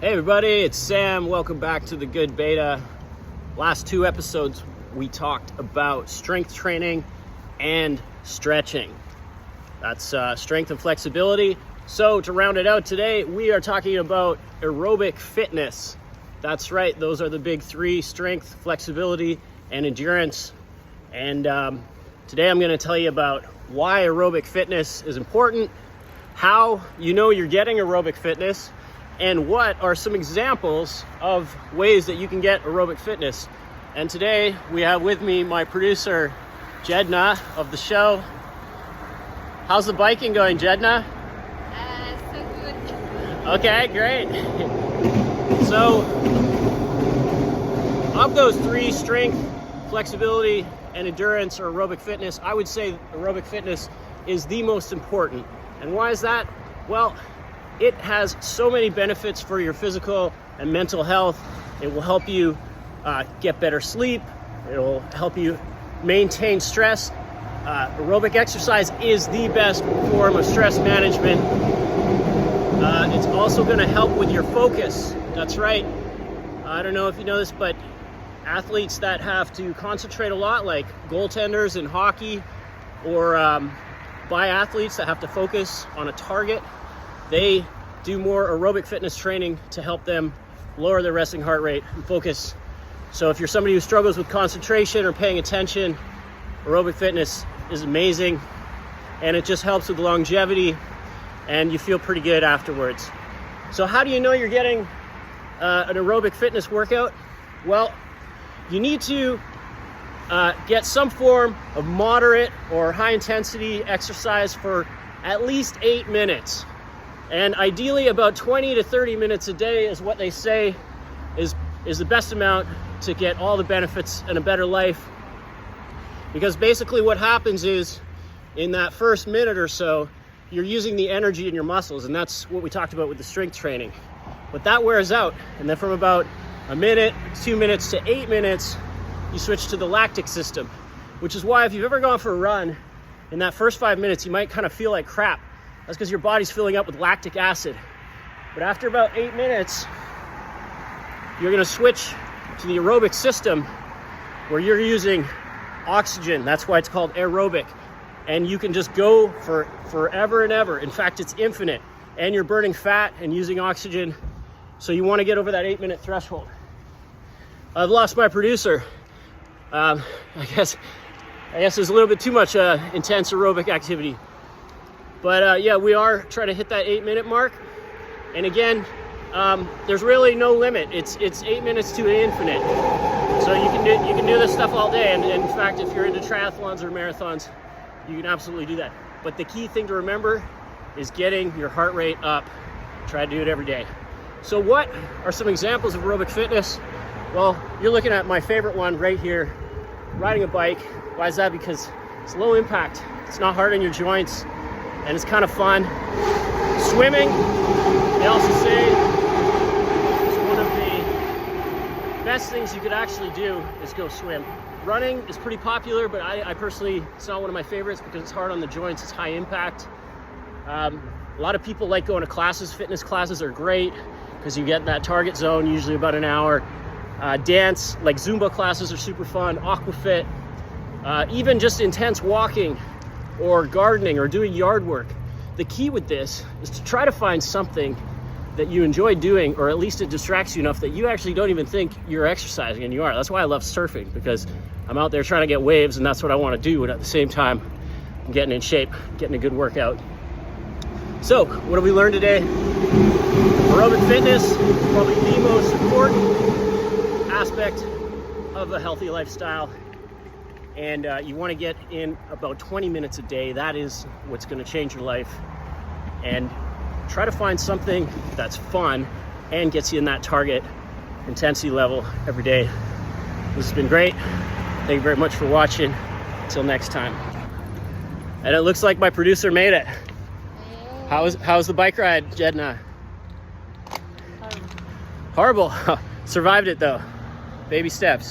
Hey everybody, it's Sam. Welcome back to the Good Beta. Last two episodes we talked about strength training and stretching. That's strength and flexibility. So to round it out today, we are talking about aerobic fitness. That's right, those are the big three: strength, flexibility, and endurance. And today I'm going to tell you about why aerobic fitness is important, how you know you're getting aerobic fitness, and what are some examples of ways that you can get aerobic fitness. And today we have with me my producer, Jedhna, of the show. How's the biking going, Jedhna? So good. Okay, great. So, of those three, strength, flexibility, and endurance, or aerobic fitness, I would say aerobic fitness is the most important. And why is that? Well, it has so many benefits for your physical and mental health. It will help you get better sleep. It will help you maintain stress. Aerobic exercise is the best form of stress management. It's also going to help with your focus. That's right. I don't know if you know this, but athletes that have to concentrate a lot, like goaltenders in hockey, or biathletes that have to focus on a target, they do more aerobic fitness training to help them lower their resting heart rate and focus. So if you're somebody who struggles with concentration or paying attention, aerobic fitness is amazing, and it just helps with longevity, and you feel pretty good afterwards. So how do you know you're getting an aerobic fitness workout? Well, you need to get some form of moderate or high intensity exercise for at least 8 minutes. And ideally about 20 to 30 minutes a day is what they say is the best amount to get all the benefits and a better life. Because basically what happens is, in that first minute or so, you're using the energy in your muscles, and that's what we talked about with the strength training. But that wears out, and then from about a minute, 2 minutes to 8 minutes, you switch to the lactic system, which is why if you've ever gone for a run, in that first 5 minutes, you might kind of feel like crap. That's because your body's filling up with lactic acid. But after about 8 minutes, you're gonna switch to the aerobic system where you're using oxygen. That's why it's called aerobic. And you can just go for forever and ever. In fact, it's infinite. And you're burning fat and using oxygen. So you wanna get over that 8 minute threshold. I've lost my producer. I guess there's a little bit too much intense aerobic activity. But yeah, we are trying to hit that 8 minute mark. And again, there's really no limit. It's 8 minutes to infinite. So you can do this stuff all day. And in fact, if you're into triathlons or marathons, you can absolutely do that. But the key thing to remember is getting your heart rate up. Try to do it every day. So what are some examples of aerobic fitness? Well, you're looking at my favorite one right here, riding a bike. Why is that? Because it's low impact. It's not hard on your joints, and it's kind of fun. Swimming, they also say, is one of the best things you could actually do is go swim. Running is pretty popular, but I personally, it's not one of my favorites because it's hard on the joints, it's high impact. A lot of people like going to classes. Fitness classes are great because you get in that target zone, usually about an hour. Dance, like Zumba classes, are super fun. Aquafit, even just intense walking or gardening or doing yard work. The key with this is to try to find something that you enjoy doing, or at least it distracts you enough that you actually don't even think you're exercising, and you are. That's why I love surfing, because I'm out there trying to get waves, and that's what I want to do, and at the same time I'm getting in shape, getting a good workout. So what have we learned today? Aerobic fitness is probably the most important aspect of a healthy lifestyle, and you want to get in about 20 minutes a day. That is what's going to change your life. And try to find something that's fun and gets you in that target intensity level every day. This has been great. Thank you very much for watching. Until next time. And it looks like my producer made it. How's the bike ride, Jedhna? Horrible. Survived it though. Baby steps.